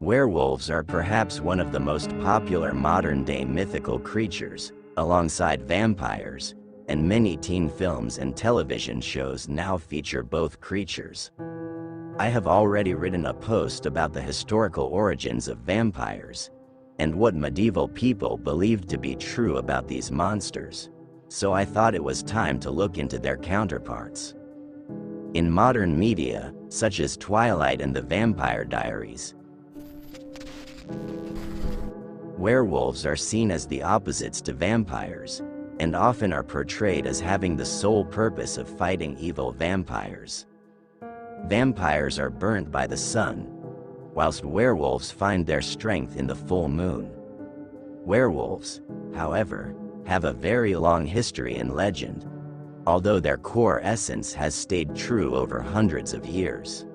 Werewolves are perhaps one of the most popular modern-day mythical creatures, alongside vampires, and many teen films and television shows now feature both creatures. I have already written a post about the historical origins of vampires, and what medieval people believed to be true about these monsters, so I thought it was time to look into their counterparts. In modern media, such as Twilight and the Vampire Diaries, werewolves are seen as the opposites to vampires, and often are portrayed as having the sole purpose of fighting evil vampires. Vampires are burnt by the sun, whilst werewolves find their strength in the full moon. Werewolves, however, have a very long history in legend, although their core essence has stayed true over hundreds of years.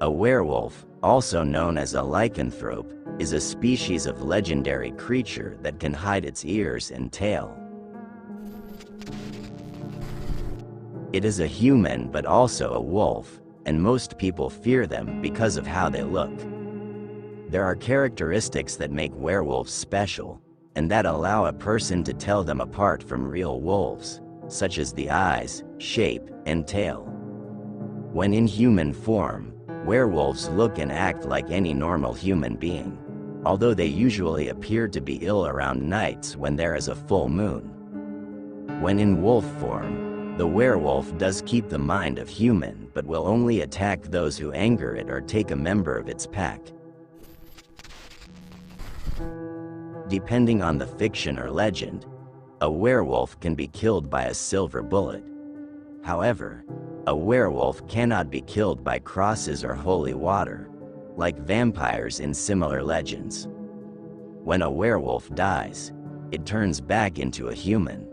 A werewolf, also known as a lycanthrope, is a species of legendary creature that can hide its ears and tail. It is a human but also a wolf, and most people fear them because of how they look. There are characteristics that make werewolves special, and that allow a person to tell them apart from real wolves, such as the eyes, shape, and tail. When in human form, werewolves look and act like any normal human being, although they usually appear to be ill around nights when there is a full moon. When in wolf form, the werewolf does keep the mind of human but will only attack those who anger it or take a member of its pack. Depending on the fiction or legend, a werewolf can be killed by a silver bullet. However, a werewolf cannot be killed by crosses or holy water, like vampires in similar legends. When a werewolf dies, it turns back into a human.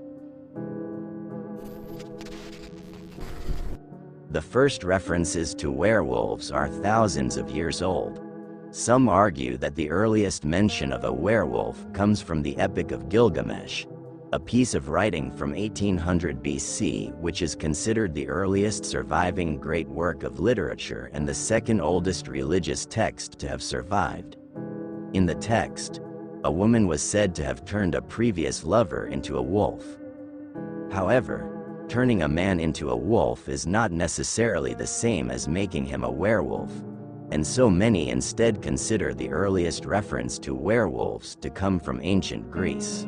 The first references to werewolves are thousands of years old. Some argue that the earliest mention of a werewolf comes from the Epic of Gilgamesh, a piece of writing from 1800 BC which is considered the earliest surviving great work of literature and the second oldest religious text to have survived. In the text, a woman was said to have turned a previous lover into a wolf. However, turning a man into a wolf is not necessarily the same as making him a werewolf, and so many instead consider the earliest reference to werewolves to come from ancient Greece.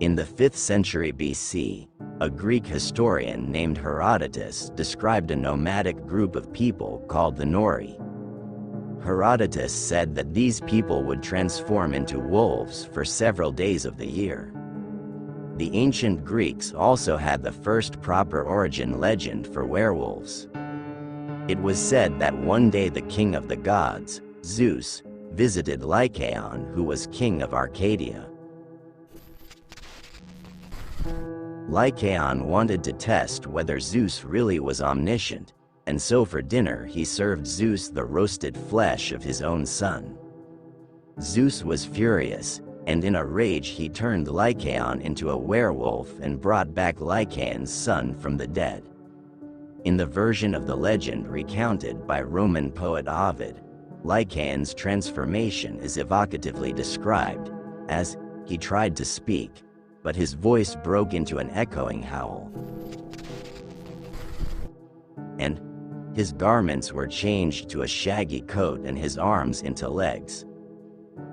In the 5th century BC, a Greek historian named Herodotus described a nomadic group of people called the Nori. Herodotus said that these people would transform into wolves for several days of the year. The ancient Greeks also had the first proper origin legend for werewolves. It was said that one day the king of the gods, Zeus, visited Lycaon, who was king of Arcadia. Lycaon wanted to test whether Zeus really was omniscient, and so for dinner he served Zeus the roasted flesh of his own son. Zeus was furious, and in a rage he turned Lycaon into a werewolf and brought back Lycaon's son from the dead. In the version of the legend recounted by Roman poet Ovid, Lycaon's transformation is evocatively described as, "He tried to speak, but his voice broke into an echoing howl. And his garments were changed to a shaggy coat and his arms into legs."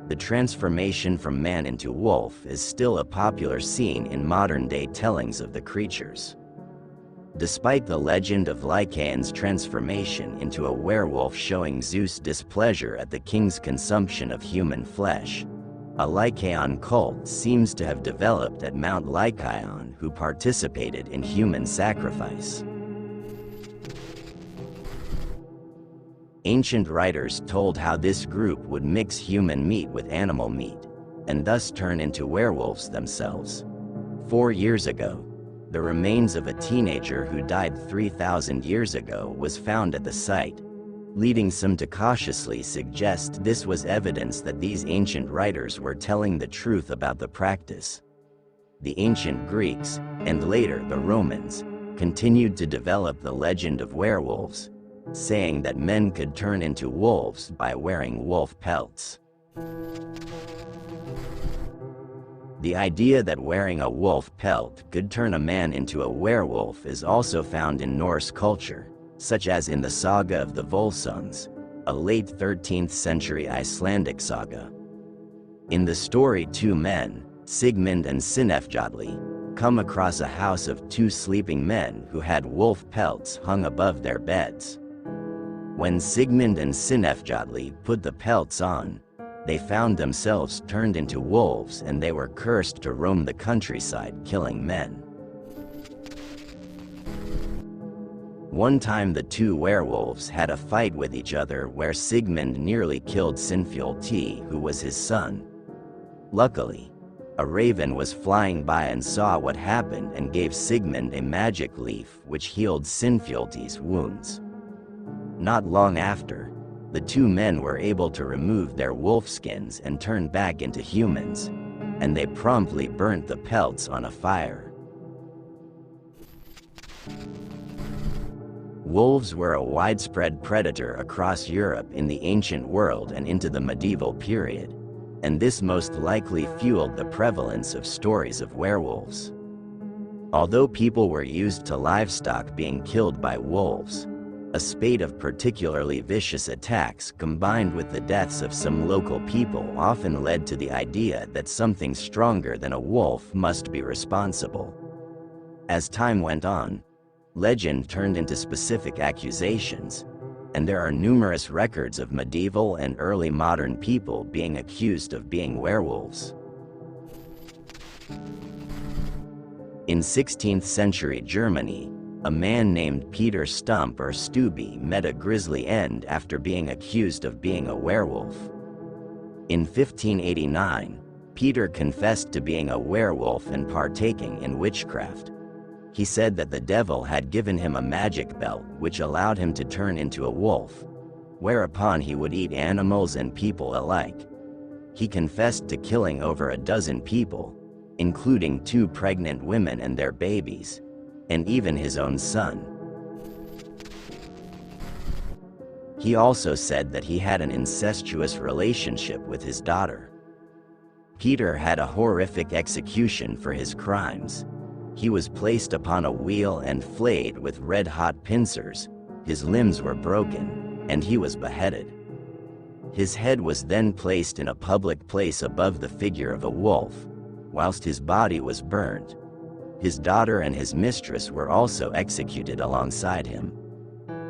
The transformation from man into wolf is still a popular scene in modern-day tellings of the creatures. Despite the legend of Lycaon's transformation into a werewolf showing Zeus' displeasure at the king's consumption of human flesh, a Lycaon cult seems to have developed at Mount Lycaon who participated in human sacrifice. Ancient writers told how this group would mix human meat with animal meat, and thus turn into werewolves themselves. 4 years ago, the remains of a teenager who died 3,000 years ago was found at the site, leading some to cautiously suggest this was evidence that these ancient writers were telling the truth about the practice. The ancient Greeks, and later the Romans, continued to develop the legend of werewolves, saying that men could turn into wolves by wearing wolf pelts. The idea that wearing a wolf pelt could turn a man into a werewolf is also found in Norse culture, such as in the saga of the Volsungs, a late 13th century Icelandic saga. In the story, two men, Sigmund and Sinefjodli, come across a house of two sleeping men who had wolf pelts hung above their beds. When Sigmund and Sinefjodli put the pelts on, they found themselves turned into wolves, and they were cursed to roam the countryside killing men. One time the two werewolves had a fight with each other where Sigmund nearly killed Sinfjolti, who was his son. Luckily, a raven was flying by and saw what happened and gave Sigmund a magic leaf which healed Sinfjolti's wounds. Not long after, the two men were able to remove their wolf skins and turn back into humans, and they promptly burnt the pelts on a fire. Wolves were a widespread predator across Europe in the ancient world and into the medieval period, and this most likely fueled the prevalence of stories of werewolves. Although people were used to livestock being killed by wolves, a spate of particularly vicious attacks combined with the deaths of some local people often led to the idea that something stronger than a wolf must be responsible. As time went on, legend turned into specific accusations, and there are numerous records of medieval and early modern people being accused of being werewolves. In 16th century Germany, a man named Peter Stump or Stubbe met a grisly end after being accused of being a werewolf. In 1589, Peter confessed to being a werewolf and partaking in witchcraft. He said that the devil had given him a magic belt which allowed him to turn into a wolf, whereupon he would eat animals and people alike. He confessed to killing over a dozen people, including 2 pregnant women and their babies, and even his own son. He also said that he had an incestuous relationship with his daughter. Peter had a horrific execution for his crimes. He was placed upon a wheel and flayed with red-hot pincers, his limbs were broken, and he was beheaded. His head was then placed in a public place above the figure of a wolf, whilst his body was burned. His daughter and his mistress were also executed alongside him.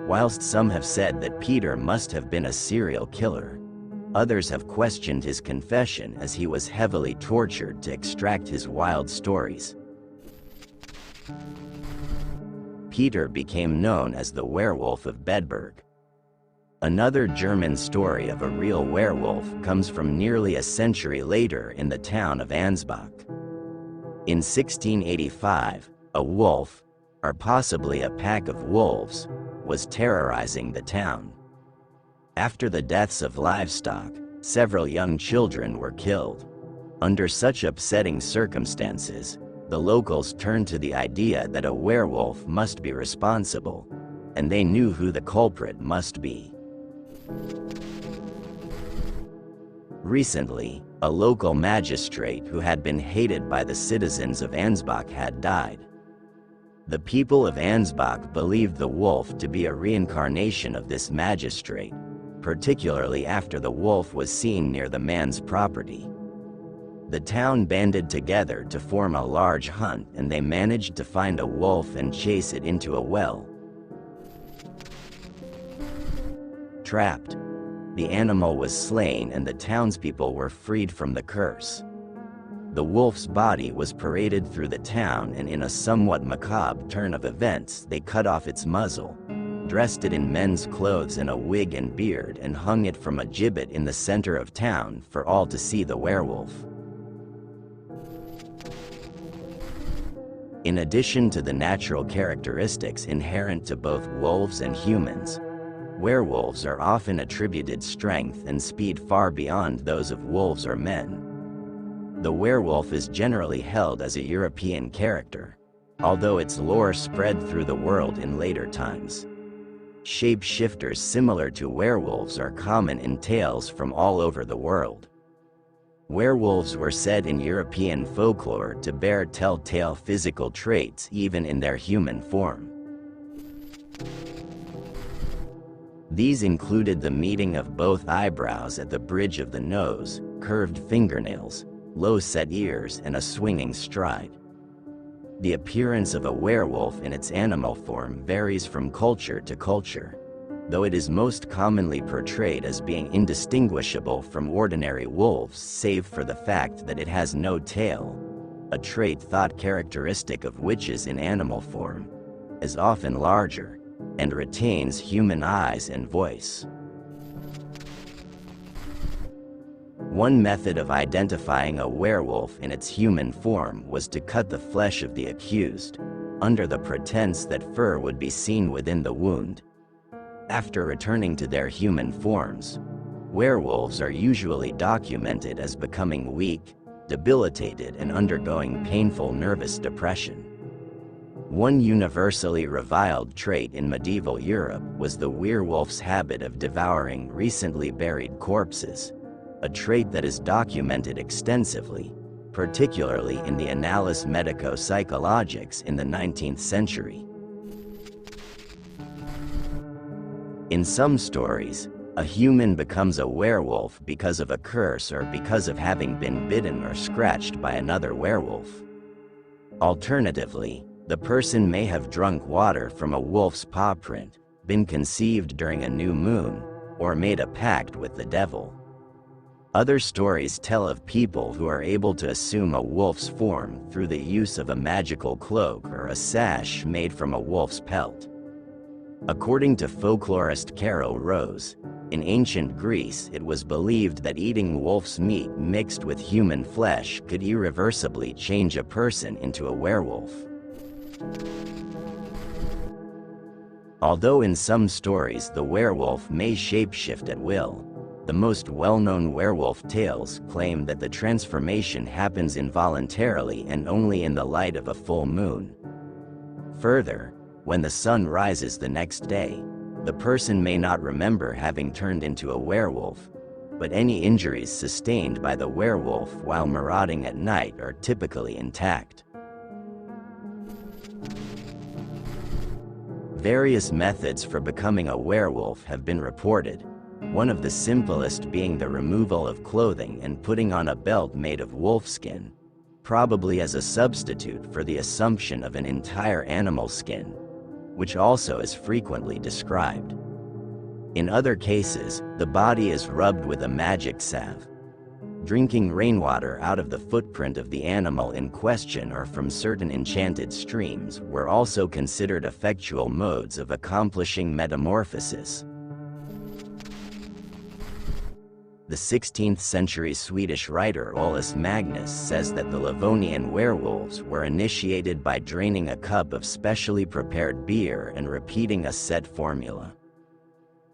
Whilst some have said that Peter must have been a serial killer, others have questioned his confession as he was heavily tortured to extract his wild stories. Peter became known as the Werewolf of Bedburg. Another German story of a real werewolf comes from nearly a century later in the town of Ansbach. In 1685, a wolf, or possibly a pack of wolves, was terrorizing the town. After the deaths of livestock, several young children were killed. Under such upsetting circumstances, the locals turned to the idea that a werewolf must be responsible, and they knew who the culprit must be. Recently, a local magistrate who had been hated by the citizens of Ansbach had died. The people of Ansbach believed the wolf to be a reincarnation of this magistrate, particularly after the wolf was seen near the man's property. The town banded together to form a large hunt, and they managed to find a wolf and chase it into a well. Trapped, the animal was slain and the townspeople were freed from the curse. The wolf's body was paraded through the town, and in a somewhat macabre turn of events, they cut off its muzzle, dressed it in men's clothes and a wig and beard, and hung it from a gibbet in the center of town for all to see the werewolf. In addition to the natural characteristics inherent to both wolves and humans, werewolves are often attributed strength and speed far beyond those of wolves or men. The werewolf is generally held as a European character, although its lore spread through the world in later times. Shapeshifters similar to werewolves are common in tales from all over the world. Werewolves were said in European folklore to bear telltale physical traits even in their human form. These included the meeting of both eyebrows at the bridge of the nose, curved fingernails, low-set ears, and a swinging stride. The appearance of a werewolf in its animal form varies from culture to culture, though it is most commonly portrayed as being indistinguishable from ordinary wolves save for the fact that it has no tail, a trait thought characteristic of witches in animal form, is often larger, and retains human eyes and voice. One method of identifying a werewolf in its human form was to cut the flesh of the accused, under the pretense that fur would be seen within the wound. After returning to their human forms, werewolves are usually documented as becoming weak, debilitated, and undergoing painful nervous depression. One universally reviled trait in medieval Europe was the werewolf's habit of devouring recently buried corpses, a trait that is documented extensively, particularly in the Annales Medico-Psychologiques in the 19th century. In some stories, a human becomes a werewolf because of a curse or because of having been bitten or scratched by another werewolf. Alternatively, the person may have drunk water from a wolf's paw print, been conceived during a new moon, or made a pact with the devil. Other stories tell of people who are able to assume a wolf's form through the use of a magical cloak or a sash made from a wolf's pelt. According to folklorist Carol Rose, in ancient Greece it was believed that eating wolf's meat mixed with human flesh could irreversibly change a person into a werewolf. Although in some stories the werewolf may shapeshift at will, the most well-known werewolf tales claim that the transformation happens involuntarily and only in the light of a full moon. Further, when the sun rises the next day, the person may not remember having turned into a werewolf, but any injuries sustained by the werewolf while marauding at night are typically intact. Various methods for becoming a werewolf have been reported, one of the simplest being the removal of clothing and putting on a belt made of wolfskin, probably as a substitute for the assumption of an entire animal skin, which also is frequently described. In other cases, the body is rubbed with a magic salve. Drinking rainwater out of the footprint of the animal in question or from certain enchanted streams were also considered effectual modes of accomplishing metamorphosis. The 16th century Swedish writer Olaus Magnus says that the Livonian werewolves were initiated by draining a cup of specially prepared beer and repeating a set formula.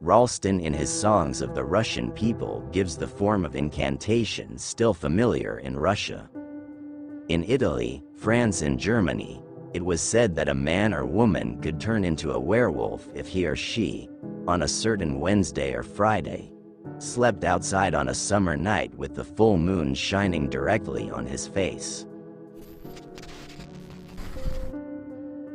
Ralston in his Songs of the Russian People gives the form of incantation still familiar in Russia. In Italy, France, and Germany, it was said that a man or woman could turn into a werewolf if he or she, on a certain Wednesday or Friday, slept outside on a summer night with the full moon shining directly on his face.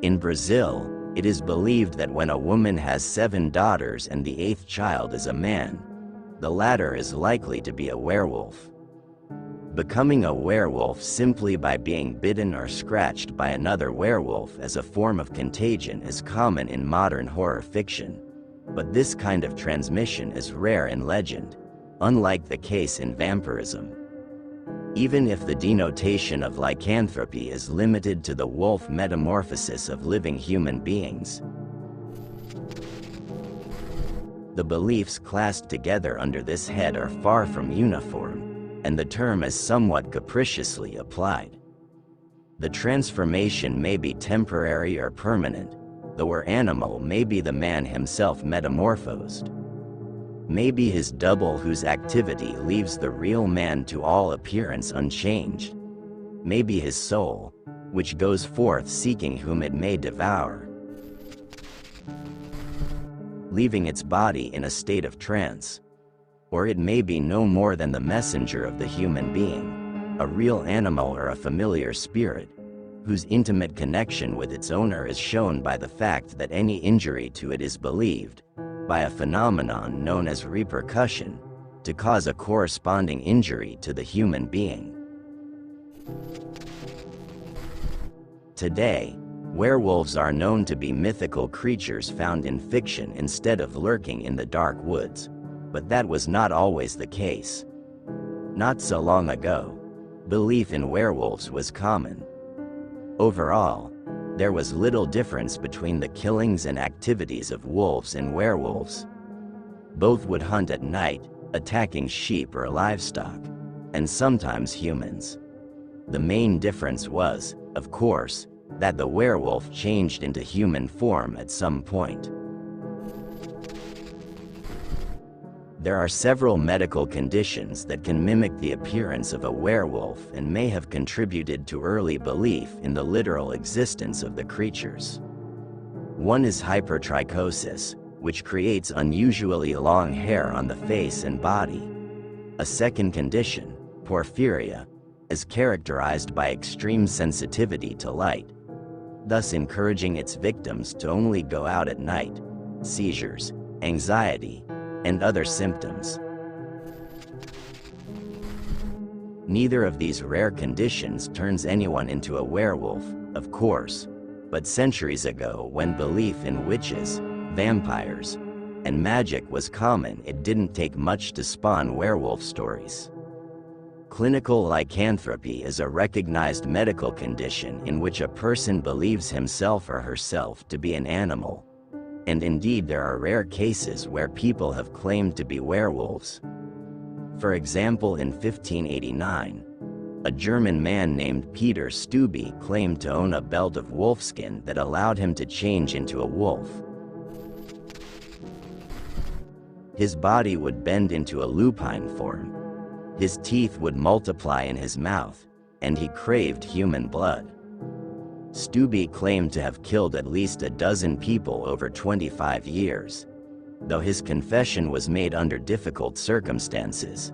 In Brazil, it is believed that when a woman has 7 daughters and the 8th child is a man, the latter is likely to be a werewolf. Becoming a werewolf simply by being bitten or scratched by another werewolf as a form of contagion is common in modern horror fiction, but this kind of transmission is rare in legend, unlike the case in vampirism. Even if the denotation of lycanthropy is limited to the wolf metamorphosis of living human beings, the beliefs classed together under this head are far from uniform, and the term is somewhat capriciously applied. The transformation may be temporary or permanent, the were animal may be the man himself metamorphosed. Maybe his double whose activity leaves the real man to all appearance unchanged. Maybe his soul, which goes forth seeking whom it may devour. leaving its body in a state of trance. Or it may be no more than the messenger of the human being, a real animal or a familiar spirit, whose intimate connection with its owner is shown by the fact that any injury to it is believed, by a phenomenon known as repercussion, to cause a corresponding injury to the human being. Today, werewolves are known to be mythical creatures found in fiction instead of lurking in the dark woods, but that was not always the case. Not so long ago, belief in werewolves was common. Overall, there was little difference between the killings and activities of wolves and werewolves. Both would hunt at night, attacking sheep or livestock, and sometimes humans. The main difference was, of course, that the werewolf changed into human form at some point. There are several medical conditions that can mimic the appearance of a werewolf and may have contributed to early belief in the literal existence of the creatures. One is hypertrichosis, which creates unusually long hair on the face and body. A second condition, porphyria, is characterized by extreme sensitivity to light, thus encouraging its victims to only go out at night, seizures, anxiety, and other symptoms. Neither of these rare conditions turns anyone into a werewolf, of course, but centuries ago, when belief in witches, vampires, and magic was common, it didn't take much to spawn werewolf stories. Clinical lycanthropy is a recognized medical condition in which a person believes himself or herself to be an animal. And indeed, there are rare cases where people have claimed to be werewolves. For example, in 1589, a German man named Peter Stubbe claimed to own a belt of wolfskin that allowed him to change into a wolf. His body would bend into a lupine form. His teeth would multiply in his mouth, and he craved human blood. Stubbe claimed to have killed at least a dozen people over 25 years, though his confession was made under difficult circumstances.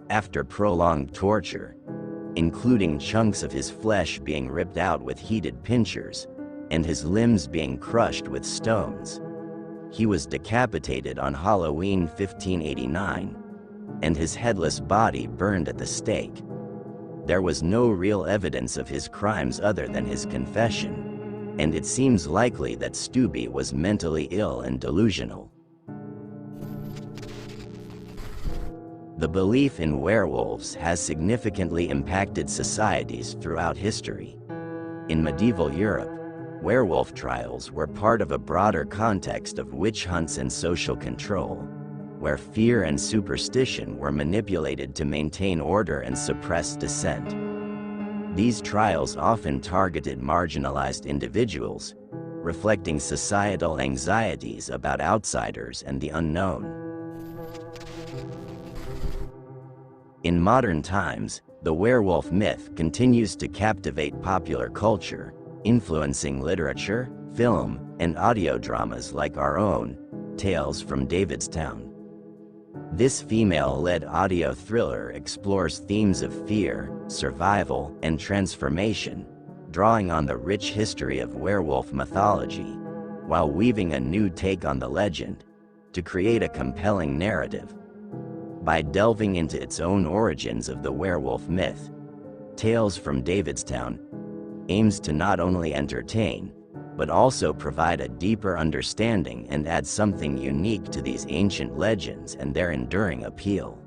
After prolonged torture, including chunks of his flesh being ripped out with heated pincers, and his limbs being crushed with stones. He was decapitated on Halloween 1589, and his headless body burned at the stake. There was no real evidence of his crimes other than his confession, and it seems likely that Stubbe was mentally ill and delusional. The belief in werewolves has significantly impacted societies throughout history. In medieval Europe, werewolf trials were part of a broader context of witch hunts and social control, where fear and superstition were manipulated to maintain order and suppress dissent. These trials often targeted marginalized individuals, reflecting societal anxieties about outsiders and the unknown. In modern times, the werewolf myth continues to captivate popular culture, influencing literature, film, and audio dramas like our own, Tales from Davidstown. This female-led audio thriller explores themes of fear, survival, and transformation, drawing on the rich history of werewolf mythology, while weaving a new take on the legend, to create a compelling narrative. By delving into its own origins of the werewolf myth, Tales from Davidstown aims to not only entertain, but also provide a deeper understanding and add something unique to these ancient legends and their enduring appeal.